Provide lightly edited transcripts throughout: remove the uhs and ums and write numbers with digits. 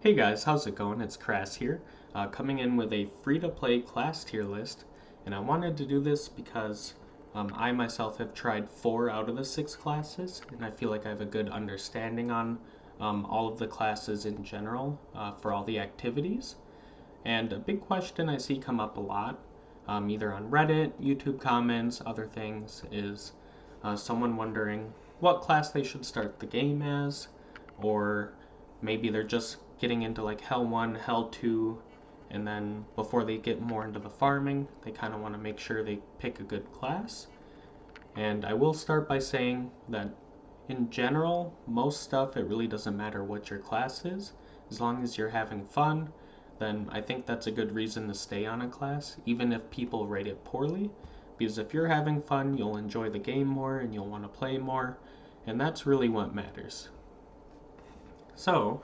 Hey guys, how's it going? It's Crass here, coming in with a free-to-play class tier list, and I wanted to do this because I myself have tried 4 out of the 6 classes, and I feel like I have a good understanding on all of the classes in general for all the activities. And a big question I see come up a lot, either on Reddit, YouTube comments, other things, is someone wondering what class they should start the game as, or maybe they're just getting into like Hell 1, Hell 2, and then before they get more into the farming, they kind of want to make sure they pick a good class. And I will start by saying that in general, most stuff, it really doesn't matter what your class is. As long as you're having fun, then I think that's a good reason to stay on a class, even if people rate it poorly. Because if you're having fun, you'll enjoy the game more and you'll want to play more, and that's really what matters. So,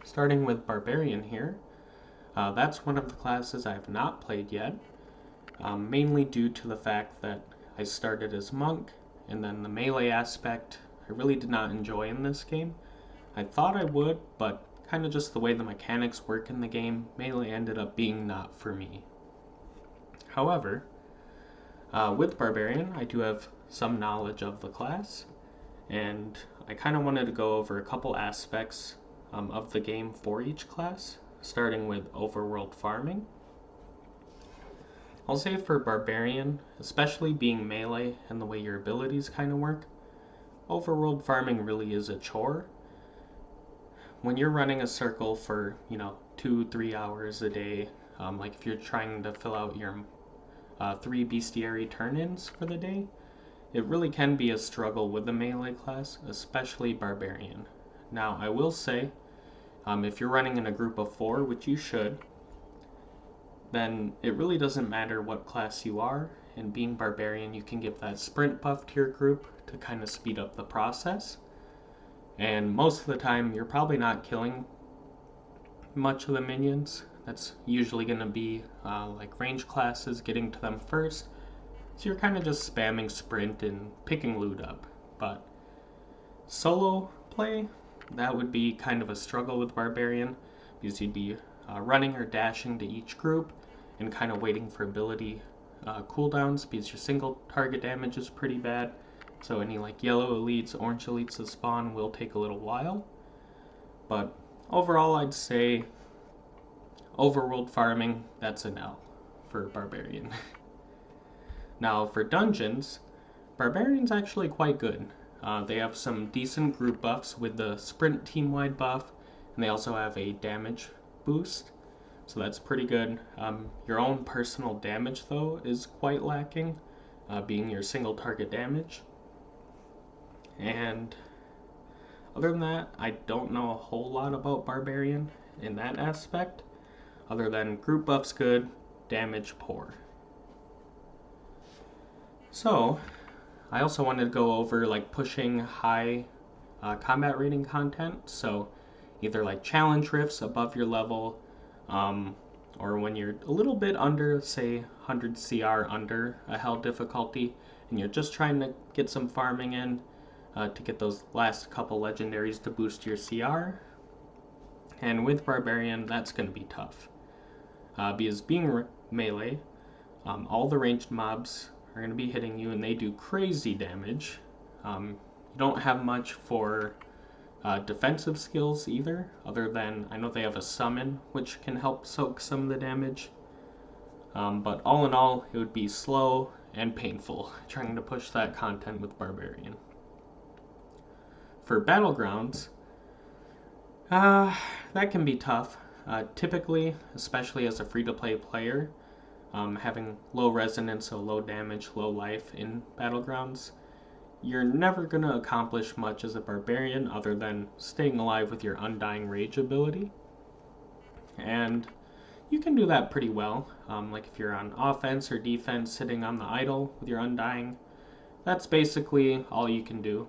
starting with Barbarian here, that's one of the classes I have not played yet, mainly due to the fact that I started as Monk, and then the melee aspect I really did not enjoy in this game. I thought I would, but kind of just the way the mechanics work in the game, melee ended up being not for me. However, with Barbarian, I do have some knowledge of the class, and I kind of wanted to go over a couple aspects of the game for each class, starting with overworld farming. I'll say for Barbarian, especially being melee and the way your abilities kind of work, overworld farming really is a chore. When you're running a circle for, 2-3 hours a day, like if you're trying to fill out your 3 bestiary turn-ins for the day, it really can be a struggle with the melee class, especially Barbarian. Now, I will say, if you're running in a group of 4, which you should, then it really doesn't matter what class you are, and being Barbarian, you can give that sprint buff to your group to kind of speed up the process. And most of the time, you're probably not killing much of the minions. That's usually going to be like range classes, getting to them first. So you're kind of just spamming sprint and picking loot up. But solo play, that would be kind of a struggle with Barbarian, because you'd be running or dashing to each group and kind of waiting for ability cooldowns, because your single target damage is pretty bad. So any like yellow elites, orange elites that spawn will take a little while. But overall, I'd say overworld farming, that's an L for Barbarian. Now for dungeons, Barbarian's actually quite good. They have some decent group buffs with the sprint team-wide buff, and they also have a damage boost, so that's pretty good. Your own personal damage, though, is quite lacking, being your single target damage. And other than that, I don't know a whole lot about Barbarian in that aspect, other than group buff's good, damage poor. So, I also wanted to go over like pushing high combat rating content, so either like challenge rifts above your level, or when you're a little bit under, say 100 CR under a hell difficulty, and you're just trying to get some farming in to get those last couple legendaries to boost your CR. And with Barbarian, that's going to be tough. Because being melee, all the ranged mobs are going to be hitting you, and they do crazy damage. You don't have much for defensive skills either, other than I know they have a summon, which can help soak some of the damage. But all in all, it would be slow and painful trying to push that content with Barbarian. For Battlegrounds, that can be tough. Typically, especially as a free-to-play player, having low resonance, so low damage, low life in Battlegrounds, you're never going to accomplish much as a Barbarian other than staying alive with your Undying Rage ability. And you can do that pretty well. Like if you're on offense or defense, sitting on the idol with your Undying, that's basically all you can do.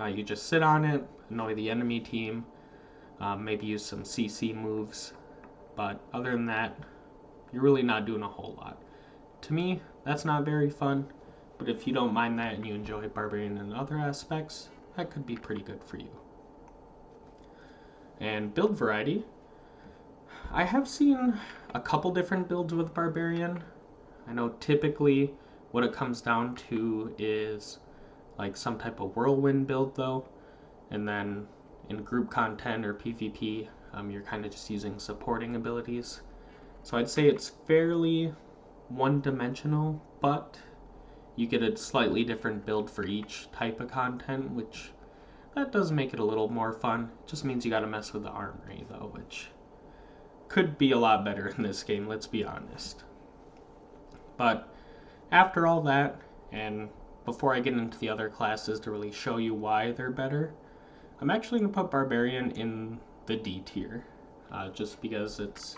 You just sit on it, annoy the enemy team, maybe use some CC moves, but other than that, you're really not doing a whole lot. To me, that's not very fun, but if you don't mind that and you enjoy Barbarian and other aspects, that could be pretty good for you. And build variety, I have seen a couple different builds with Barbarian. I know typically what it comes down to is like some type of whirlwind build though, and then in group content or PvP, you're kind of just using supporting abilities. So I'd say it's fairly one-dimensional, but you get a slightly different build for each type of content, which that does make it a little more fun. It just means you gotta mess with the armory though, which could be a lot better in this game, let's be honest. But after all that, and before I get into the other classes to really show you why they're better, I'm actually going to put Barbarian in the D tier, just because it's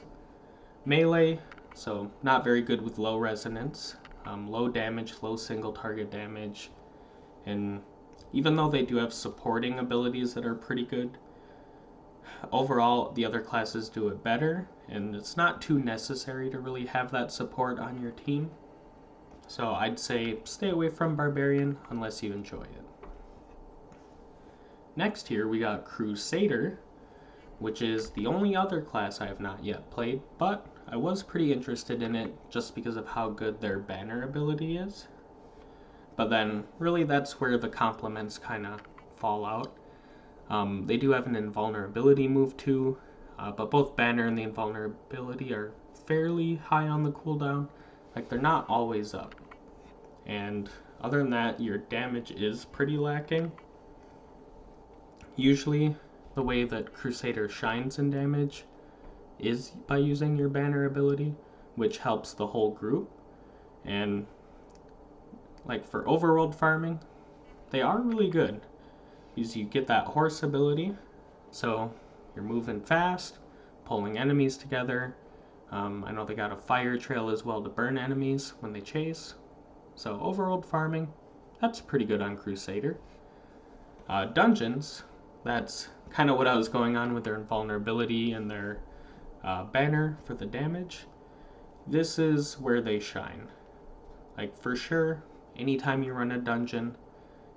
melee, so not very good with low resonance, low damage, low single target damage, and even though they do have supporting abilities that are pretty good, overall the other classes do it better, and it's not too necessary to really have that support on your team. So I'd say stay away from Barbarian unless you enjoy it. Next here we got Crusader, which is the only other class I have not yet played, but I was pretty interested in it just because of how good their banner ability is. But then really that's where the compliments kind of fall out. They do have an invulnerability move too, but both banner and the invulnerability are fairly high on the cooldown. Like, they're not always up. And other than that, your damage is pretty lacking. Usually, the way that Crusader shines in damage is by using your banner ability, which helps the whole group. And, like, for overworld farming, they are really good. Because you get that horse ability, so you're moving fast, pulling enemies together. I know they got a fire trail as well to burn enemies when they chase. So overworld farming, that's pretty good on Crusader. Dungeons, that's kind of what I was going on with their invulnerability and their banner for the damage. This is where they shine. Like, for sure, anytime you run a dungeon,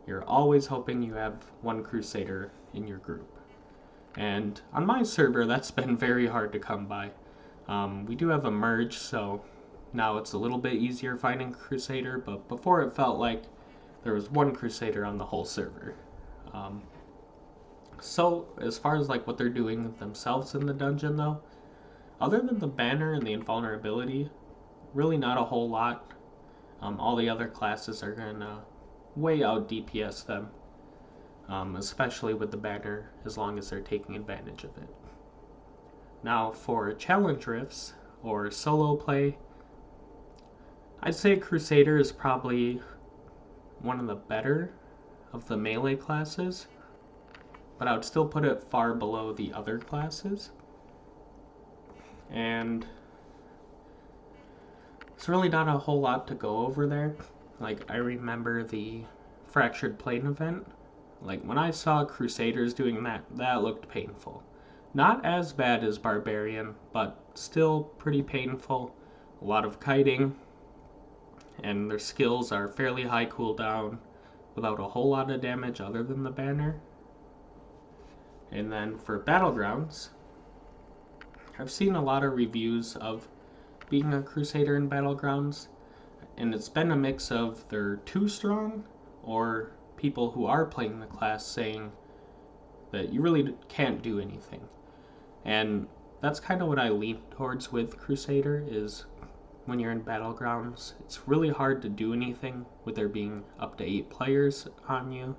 you're always hoping you have one Crusader in your group. And on my server, that's been very hard to come by. We do have a merge, so now it's a little bit easier finding Crusader, but before it felt like there was one Crusader on the whole server. So as far as like what they're doing themselves in the dungeon though, other than the banner and the invulnerability, really not a whole lot. All the other classes are gonna way out DPS them, especially with the banner, as long as they're taking advantage of it. Now for challenge rifts or solo play, I'd say Crusader is probably one of the better of the melee classes, but I would still put it far below the other classes. And it's really not a whole lot to go over there. Like, I remember the Fractured Plane event. Like, when I saw Crusaders doing that, that looked painful. Not as bad as Barbarian, but still pretty painful. A lot of kiting, and their skills are fairly high cooldown without a whole lot of damage other than the banner. And then for Battlegrounds, I've seen a lot of reviews of being a Crusader in Battlegrounds, and it's been a mix of they're too strong, or people who are playing the class saying that you really can't do anything. And that's kind of what I lean towards with Crusader, is when you're in Battlegrounds, it's really hard to do anything with there being up to 8 players on you.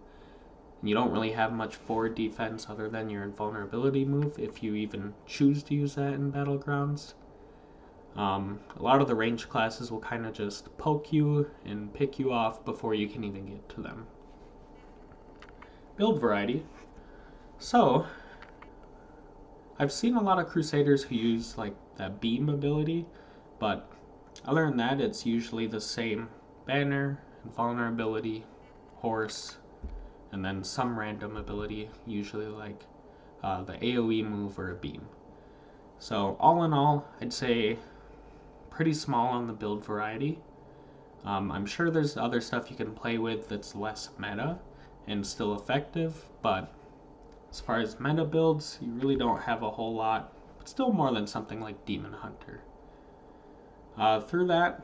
And you don't really have much forward defense other than your invulnerability move, if you even choose to use that in Battlegrounds. A lot of the ranged classes will kind of just poke you and pick you off before you can even get to them. Build variety. So, I've seen a lot of Crusaders who use like that beam ability, but other than that, it's usually the same banner, invulnerability, horse, and then some random ability, usually like the AoE move or a beam. So all in all, I'd say pretty small on the build variety. I'm sure there's other stuff you can play with that's less meta and still effective, but As far as meta builds, you really don't have a whole lot, but still more than something like Demon Hunter. Through that,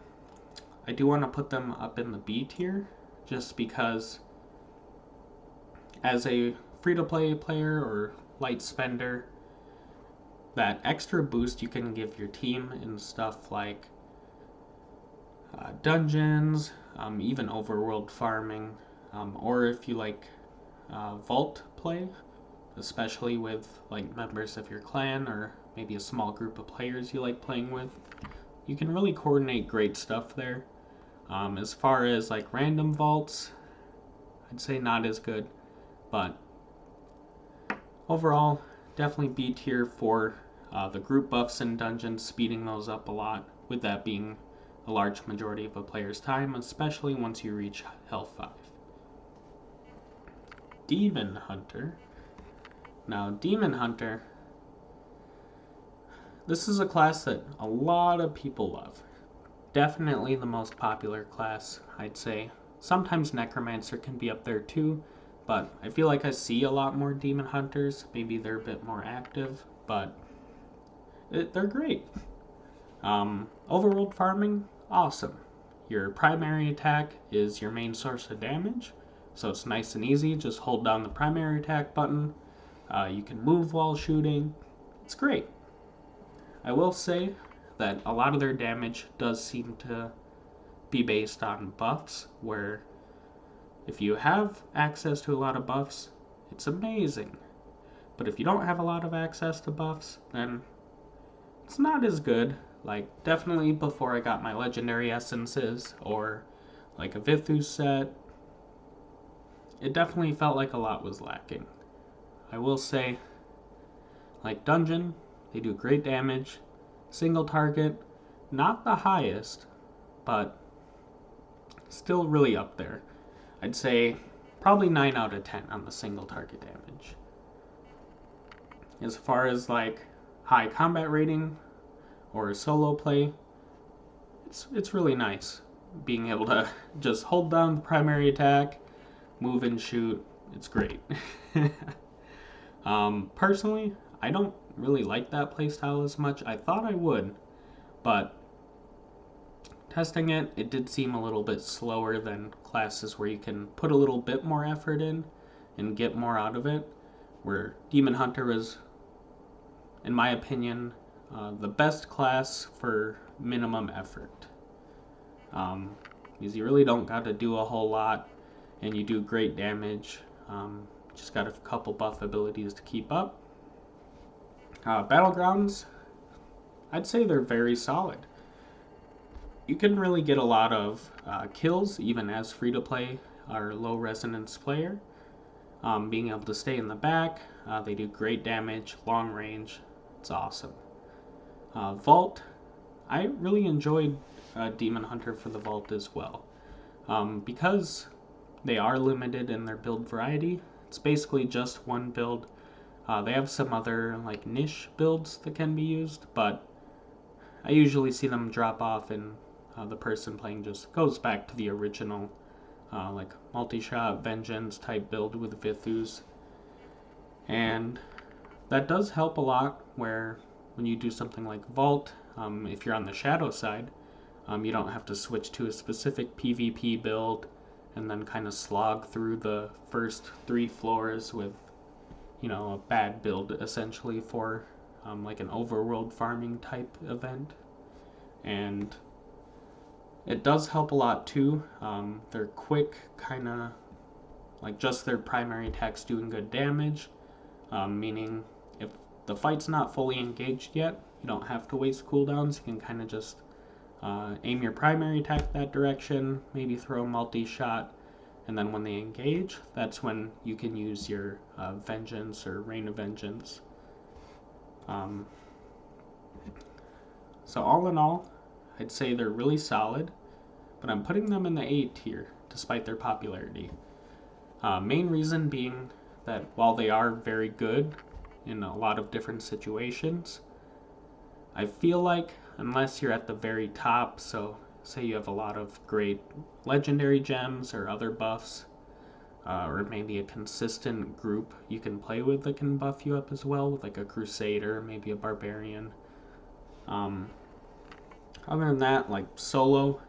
I do want to put them up in the B tier, just because as a free-to-play player or light spender, that extra boost you can give your team in stuff like dungeons, even overworld farming, or if you like vault play, especially with like members of your clan or maybe a small group of players you like playing with, you can really coordinate great stuff there. As far as like random vaults, I'd say not as good, but overall, definitely B tier for the group buffs and dungeons, speeding those up a lot, with that being a large majority of a player's time, especially once you reach health 5. Demon Hunter. Now, Demon Hunter, this is a class that a lot of people love. Definitely the most popular class, I'd say. Sometimes Necromancer can be up there too, but I feel like I see a lot more Demon Hunters. Maybe they're a bit more active, but they're great. Overworld farming, awesome. Your primary attack is your main source of damage, so it's nice and easy. Just hold down the primary attack button. You can move while shooting. It's great. I will say that a lot of their damage does seem to be based on buffs, where if you have access to a lot of buffs, it's amazing. But if you don't have a lot of access to buffs, then it's not as good. Like, definitely before I got my legendary essences or like a Vithu set, it definitely felt like a lot was lacking. I will say, like dungeon, they do great damage. Single target, not the highest, but still really up there. I'd say probably 9 out of 10 on the single target damage. As far as like high combat rating or solo play, it's really nice being able to just hold down the primary attack, move and shoot. It's great. Personally, I don't really like that playstyle as much. I thought I would, but testing it, it did seem a little bit slower than classes where you can put a little bit more effort in and get more out of it, where Demon Hunter is, in my opinion, the best class for minimum effort. Because you really don't got to do a whole lot, and you do great damage. Just got a couple buff abilities to keep up. Battlegrounds, I'd say they're very solid. You can really get a lot of kills, even as free-to-play or low-resonance player. Being able to stay in the back, they do great damage, long range, it's awesome. Vault, I really enjoyed Demon Hunter for the Vault as well. Because they are limited in their build variety, it's basically just one build. They have some other like niche builds that can be used, but I usually see them drop off and the person playing just goes back to the original like multi-shot vengeance type build with Vithus. And that does help a lot where when you do something like Vault, if you're on the shadow side, you don't have to switch to a specific PvP build and then kind of slog through the first 3 floors with, you know, a bad build essentially for like an overworld farming type event. And it does help a lot too. They're quick, kind of like just their primary attacks doing good damage, meaning if the fight's not fully engaged yet, you don't have to waste cooldowns. You can kind of just aim your primary attack that direction, maybe throw a multi-shot, and then when they engage, that's when you can use your Vengeance or Rain of Vengeance. So all in all, I'd say they're really solid, but I'm putting them in the A tier despite their popularity. Main reason being that while they are very good in a lot of different situations, I feel like unless you're at the very top, so say you have a lot of great legendary gems or other buffs, or maybe a consistent group you can play with that can buff you up as well, with like a Crusader, maybe a Barbarian. Um, Other than that, like solo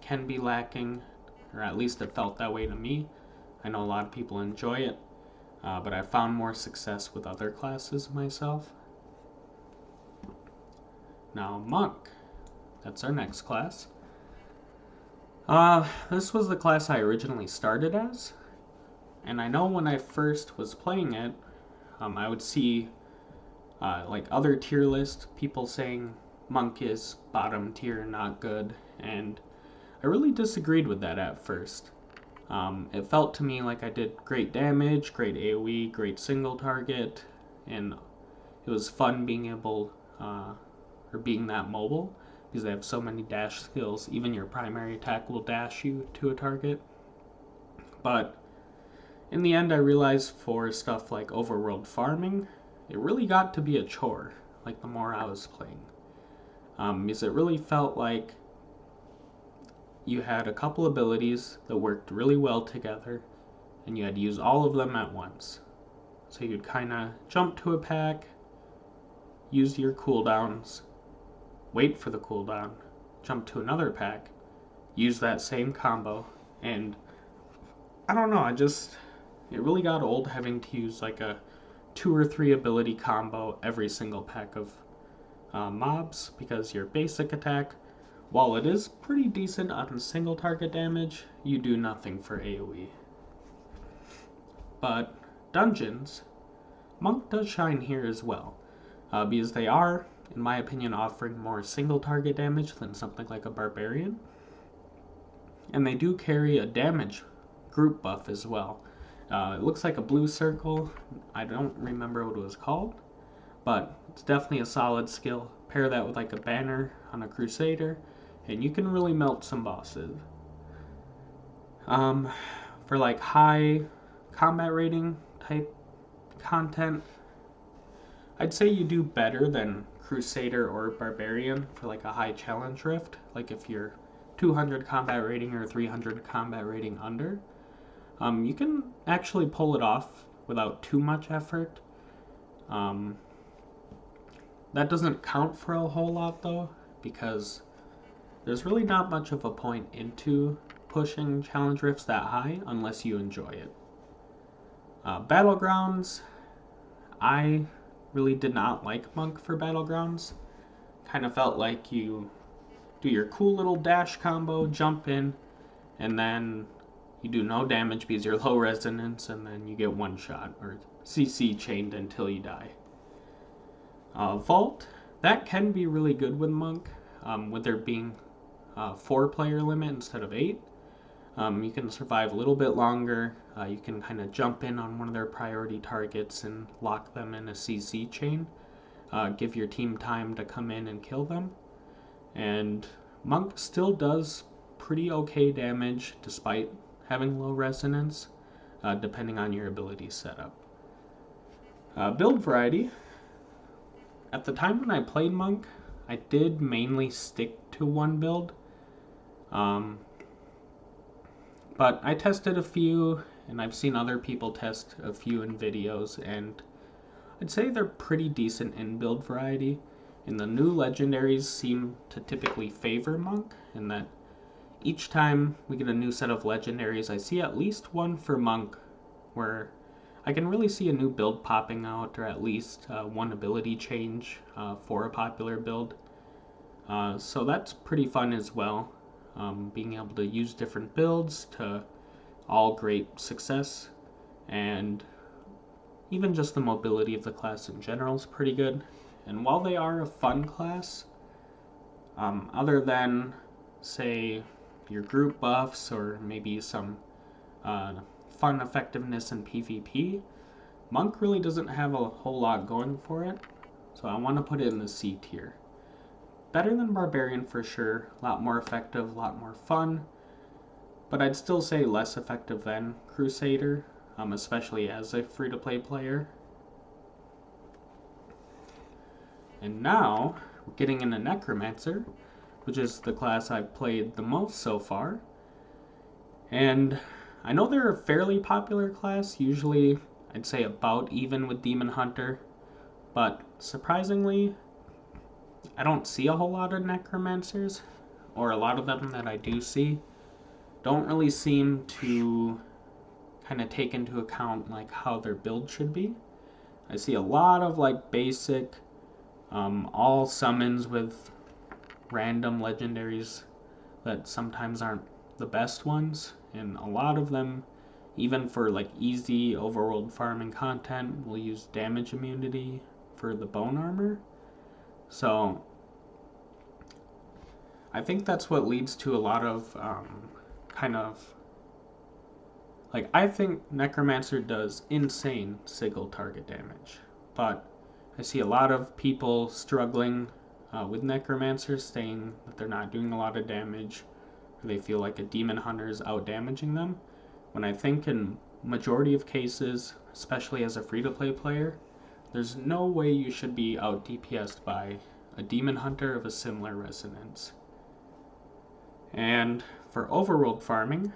can be lacking, or at least it felt that way to me. I know a lot of people enjoy it, but I found more success with other classes myself. Now, Monk. That's our next class. This was the class I originally started as, and I know when I first was playing it, I would see like other tier list people saying Monk is bottom tier, not good, and I really disagreed with that at first. It felt to me like I did great damage, great AoE, great single target, and it was fun being able, or being that mobile, because they have so many dash skills. Even your primary attack will dash you to a target. But in the end, I realized for stuff like overworld farming, it really got to be a chore, like the more I was playing. Because it really felt like you had a couple abilities that worked really well together, and you had to use all of them at once. So you'd kind of jump to a pack, use your cooldowns, wait for the cooldown, jump to another pack, use that same combo, and I don't know, it really got old having to use like a 2 or 3 ability combo every single pack of mobs, because your basic attack, while it is pretty decent on single target damage, you do nothing for AoE. But dungeons, Monk does shine here as well, because they are, in my opinion, offering more single target damage than something like a Barbarian. And they do carry a damage group buff as well. It looks like a blue circle. I don't remember what it was called, but it's definitely a solid skill. Pair that with like a banner on a Crusader, and you can really melt some bosses. For like high combat rating type content, I'd say you do better than Crusader or Barbarian for like a high challenge rift. Like if you're 200 combat rating or 300 combat rating under, you can actually pull it off without too much effort. That doesn't count for a whole lot though, because there's really not much of a point into pushing challenge rifts that high unless you enjoy it. Battlegrounds, I really did not like Monk for Battlegrounds. Kind of felt like you do your cool little dash combo, jump in, and then you do no damage because you're low resonance, and then you get one shot or CC chained until you die. Vault, that can be really good with Monk, with there being a 4-player limit instead of 8. You can survive a little bit longer. You can kind of jump in on one of their priority targets and lock them in a CC chain. Give your team time to come in and kill them. And Monk still does pretty okay damage despite having low resonance, depending on your ability setup. Build variety. At the time when I played Monk, I did mainly stick to one build. But I tested a few, and I've seen other people test a few in videos, and I'd say they're pretty decent in build variety. And the new legendaries seem to typically favor Monk, in that each time we get a new set of legendaries, I see at least one for Monk where I can really see a new build popping out, or at least one ability change for a popular build. So that's pretty fun as well. Being able to use different builds to all great success, and even just the mobility of the class in general is pretty good. And while they are a fun class, other than, say, your group buffs or maybe some fun effectiveness in PvP, Monk really doesn't have a whole lot going for it, so I want to put it in the C tier. Better than Barbarian for sure, a lot more effective, a lot more fun, but I'd still say less effective than Crusader, especially as a free-to-play player. And now, we're getting into Necromancer, which is the class I've played the most so far. And I know they're a fairly popular class, usually I'd say about even with Demon Hunter, but surprisingly, I don't see a whole lot of Necromancers, or a lot of them that I do see don't really seem to kind of take into account like how their build should be. I see a lot of like basic, all summons with random legendaries that sometimes aren't the best ones, and a lot of them, even for like easy overworld farming content, will use damage immunity for the bone armor. So I think that's what leads to a lot of kind of like, I think Necromancer does insane sigil target damage, but I see a lot of people struggling with Necromancer, saying that they're not doing a lot of damage, or they feel like a Demon Hunter is out damaging them. When I think in majority of cases, especially as a free-to-play player, there's no way you should be out DPS'd by a Demon Hunter of a similar resonance. And for overworld farming,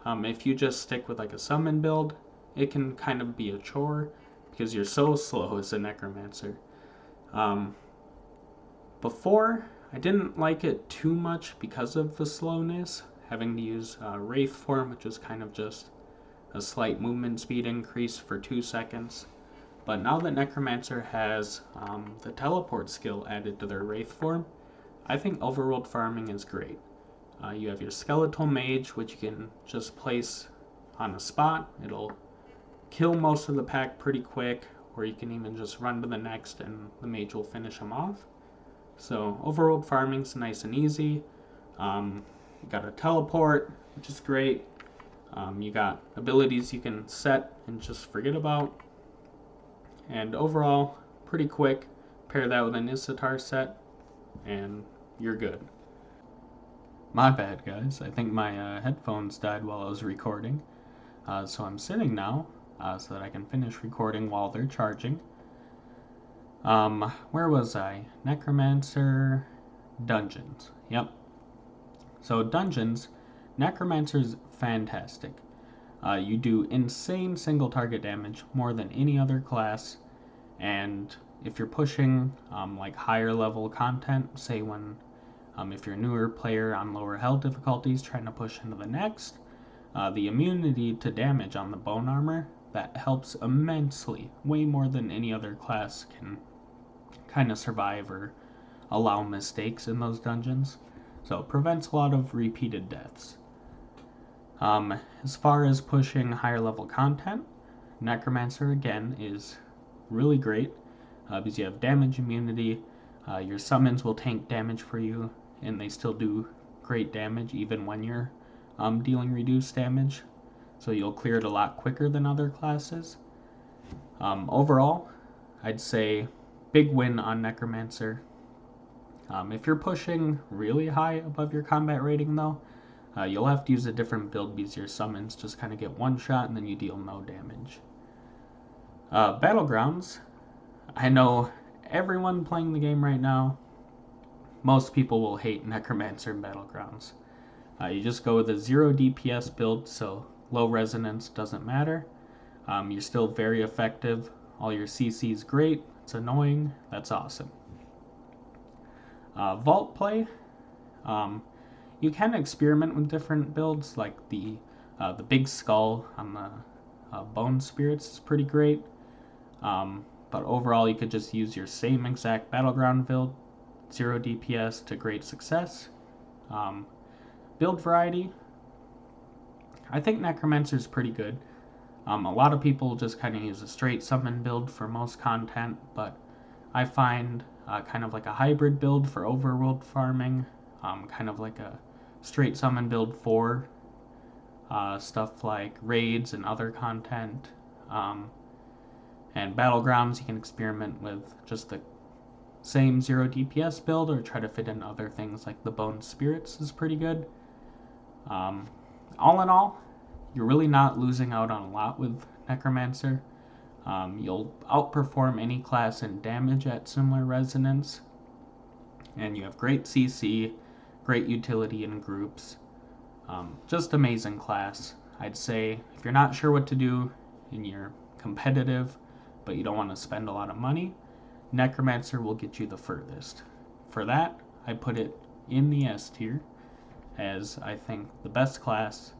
if you just stick with like a summon build, it can kind of be a chore because you're so slow as a Necromancer. Before, I didn't like it too much because of the slowness, having to use Wraith form, which is kind of just a slight movement speed increase for 2 seconds. But now that Necromancer has the teleport skill added to their Wraith form, I think overworld farming is great. You have your Skeletal Mage, which you can just place on a spot. It'll kill most of the pack pretty quick, or you can even just run to the next and the mage will finish him off. So overworld farming's nice and easy. You got a teleport, which is great. You got abilities you can set and just forget about. And overall, pretty quick. Pair that with an Isatar set, and you're good. My bad, guys. I think my headphones died while I was recording. So I'm sitting now so that I can finish recording while they're charging. Where was I? Necromancer Dungeons. Yep. So Dungeons, Necromancer's fantastic. You do insane single target damage, more than any other class, and if you're pushing like higher level content, say when if you're a newer player on lower hell difficulties trying to push into the next, the immunity to damage on the bone armor, that helps immensely, way more than any other class can kind of survive or allow mistakes in those dungeons. So it prevents a lot of repeated deaths. As far as pushing higher level content, Necromancer again is really great because you have damage immunity. Your summons will tank damage for you, and they still do great damage even when you're dealing reduced damage. So you'll clear it a lot quicker than other classes. Overall, I'd say big win on Necromancer. If you're pushing really high above your combat rating though, you'll have to use a different build because your summons just kind of get one shot and then you deal no damage. Battlegrounds, I know everyone playing the game right now, most people will hate Necromancer in Battlegrounds. You just go with a 0 DPS build, so low resonance doesn't matter. You're still very effective. All your CC is great. It's annoying. That's awesome. Vault play, you can experiment with different builds, like the big skull on the bone spirits is pretty great. But overall, you could just use your same exact battleground build, 0 DPS to great success. Build variety, I think Necromancer is pretty good. A lot of people just kind of use a straight summon build for most content, but I find kind of like a hybrid build for overworld farming, kind of like a straight summon build for stuff like raids and other content. And Battlegrounds, you can experiment with just the same 0 DPS build or try to fit in other things like the Bone Spirits is pretty good. All in all, you're really not losing out on a lot with Necromancer. You'll outperform any class in damage at similar resonance, and you have great CC, great utility in groups. Just amazing class. I'd say if you're not sure what to do and you're competitive, but you don't want to spend a lot of money, Necromancer will get you the furthest. For that, I put it in the S tier, as I think the best class.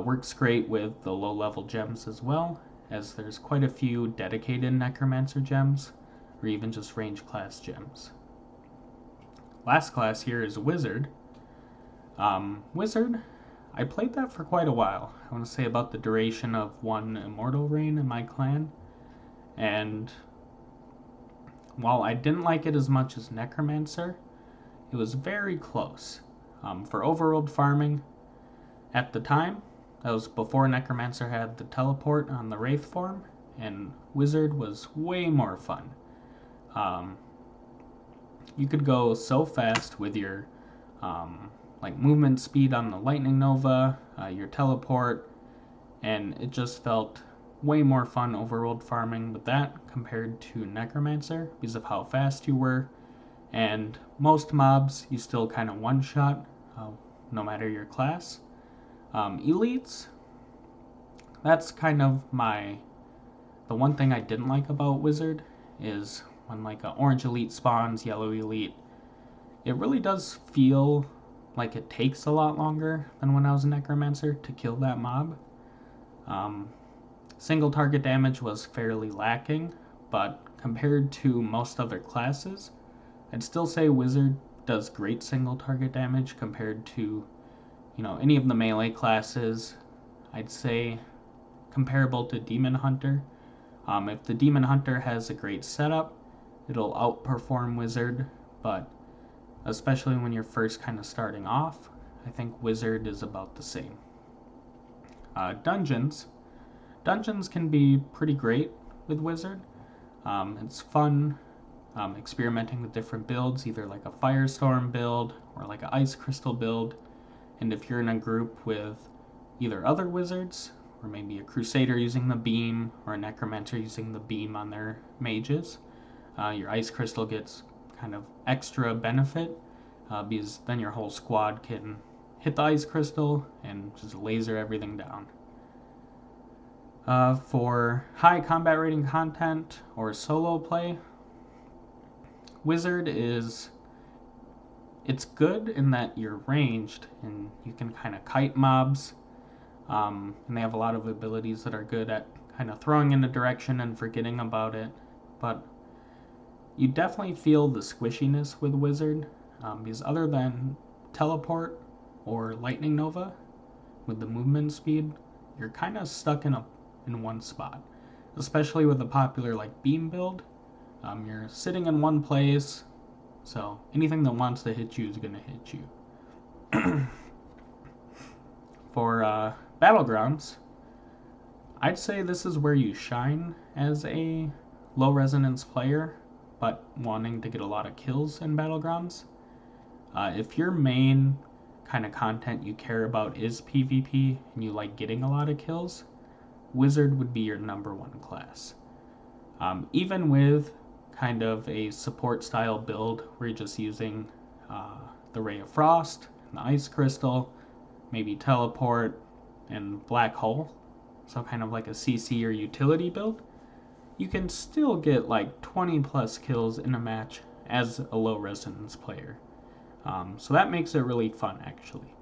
Works great with the low level gems as well, as there's quite a few dedicated Necromancer gems, or even just range class gems. Last class here is Wizard. Wizard, I played that for quite a while. I want to say about the duration of one Immortal reign in my clan, and while I didn't like it as much as Necromancer, it was very close. For overworld farming, at the time, that was before Necromancer had the teleport on the Wraith form, and Wizard was way more fun. You could go so fast with your like movement speed on the Lightning Nova, your teleport, and it just felt way more fun overworld farming with that compared to Necromancer because of how fast you were, and most mobs you still kind of one-shot no matter your class. Elites, that's kind of the one thing I didn't like about Wizard is when like an orange elite spawns, yellow elite, it really does feel like it takes a lot longer than when I was a Necromancer to kill that mob. Single target damage was fairly lacking, but compared to most other classes, I'd still say Wizard does great single target damage compared to, any of the melee classes. I'd say comparable to Demon Hunter. If the Demon Hunter has a great setup, it'll outperform Wizard, but especially when you're first kind of starting off, I think Wizard is about the same. Dungeons can be pretty great with Wizard. It's fun experimenting with different builds, either like a Firestorm build or like an Ice Crystal build. And if you're in a group with either other wizards, or maybe a Crusader using the beam, or a Necromancer using the beam on their mages, your Ice Crystal gets kind of extra benefit, because then your whole squad can hit the Ice Crystal and just laser everything down. For high combat rating content or solo play, Wizard it's good in that you're ranged and you can kind of kite mobs, and they have a lot of abilities that are good at kind of throwing in a direction and forgetting about it, but you definitely feel the squishiness with Wizard, because other than teleport or Lightning Nova with the movement speed, you're kind of stuck in one spot, especially with a popular like beam build. You're sitting in one place, so anything that wants to hit you is going to hit you. For Battlegrounds, I'd say this is where you shine as a low resonance player, but wanting to get a lot of kills in Battlegrounds. If your main kind of content you care about is PvP and you like getting a lot of kills, Wizard would be your number one class. Even with kind of a support style build where you're just using the Ray of Frost, and the Ice Crystal, maybe Teleport, and Black Hole, so kind of like a CC or utility build, you can still get like 20 plus kills in a match as a low resonance player. So that makes it really fun, actually.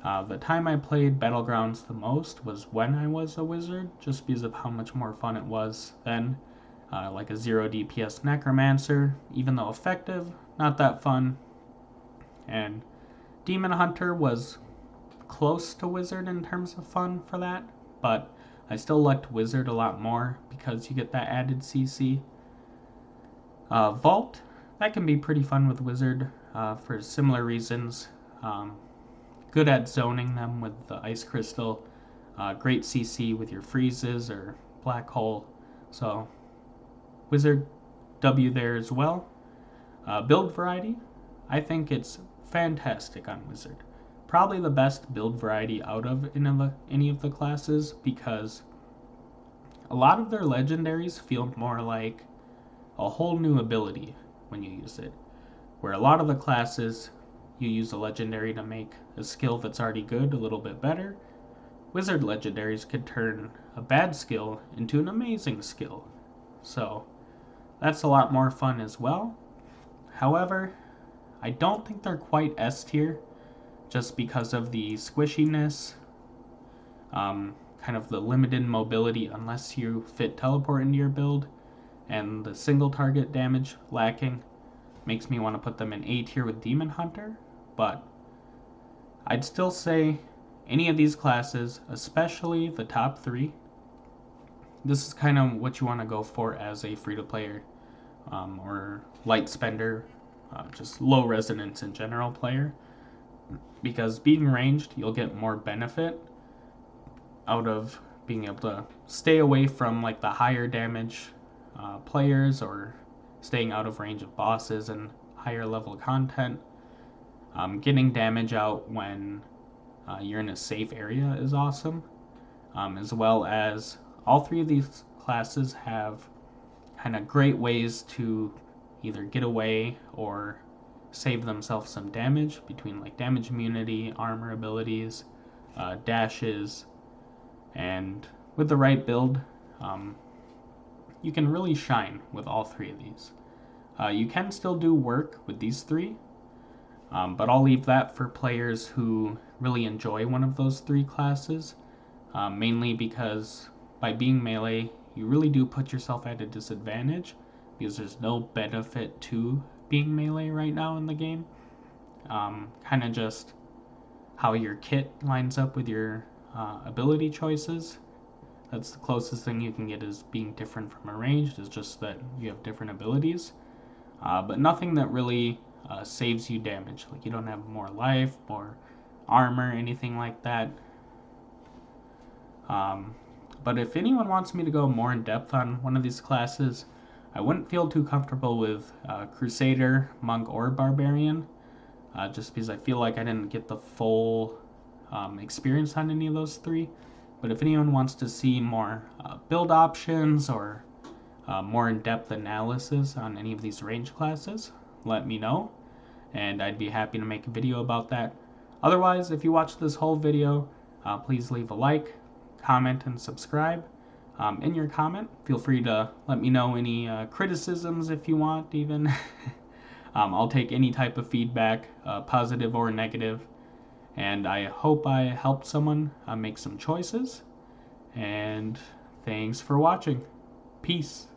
The time I played Battlegrounds the most was when I was a wizard, just because of how much more fun it was then. Like a 0 DPS Necromancer, even though effective, not that fun. And Demon Hunter was close to Wizard in terms of fun for that, but I still liked Wizard a lot more because you get that added CC. Vault, that can be pretty fun with Wizard for similar reasons. Good at zoning them with the Ice Crystal, great CC with your freezes or Black Hole, so Wizard W there as well. Build variety, I think it's fantastic on Wizard. Probably the best build variety out of any of the classes, because a lot of their legendaries feel more like a whole new ability when you use it, where a lot of the classes you use a legendary to make a skill that's already good a little bit better. wizard legendaries could turn a bad skill into an amazing skill. So that's a lot more fun as well. However, I don't think they're quite S tier just because of the squishiness, kind of the limited mobility unless you fit teleport into your build, and the single target damage lacking makes me want to put them in A tier with Demon Hunter, but I'd still say any of these classes, especially the top 3, this is kind of what you want to go for as a free-to-player or light spender, just low resonance in general player, because being ranged, you'll get more benefit out of being able to stay away from like the higher damage players, or staying out of range of bosses and higher level content. Getting damage out when you're in a safe area is awesome, as well as all 3 of these classes have kind of great ways to either get away or save themselves some damage between like damage immunity, armor abilities, dashes, and with the right build, you can really shine with all 3 of these. You can still do work with these 3, but I'll leave that for players who really enjoy one of those 3 classes, mainly because by being melee, you really do put yourself at a disadvantage because there's no benefit to being melee right now in the game. Kind of just how your kit lines up with your ability choices. That's the closest thing you can get is being different from a ranged, is just that you have different abilities. But nothing that really saves you damage. Like you don't have more life, more armor, anything like that. But if anyone wants me to go more in depth on one of these classes, I wouldn't feel too comfortable with Crusader, Monk, or Barbarian, just because I feel like I didn't get the full experience on any of those 3. But if anyone wants to see more build options or more in-depth analysis on any of these range classes, let me know, and I'd be happy to make a video about that. Otherwise, if you watched this whole video, please leave a like, comment, and subscribe. In your comment, feel free to let me know any criticisms if you want, even. I'll take any type of feedback, positive or negative, and I hope I helped someone make some choices. And thanks for watching. Peace.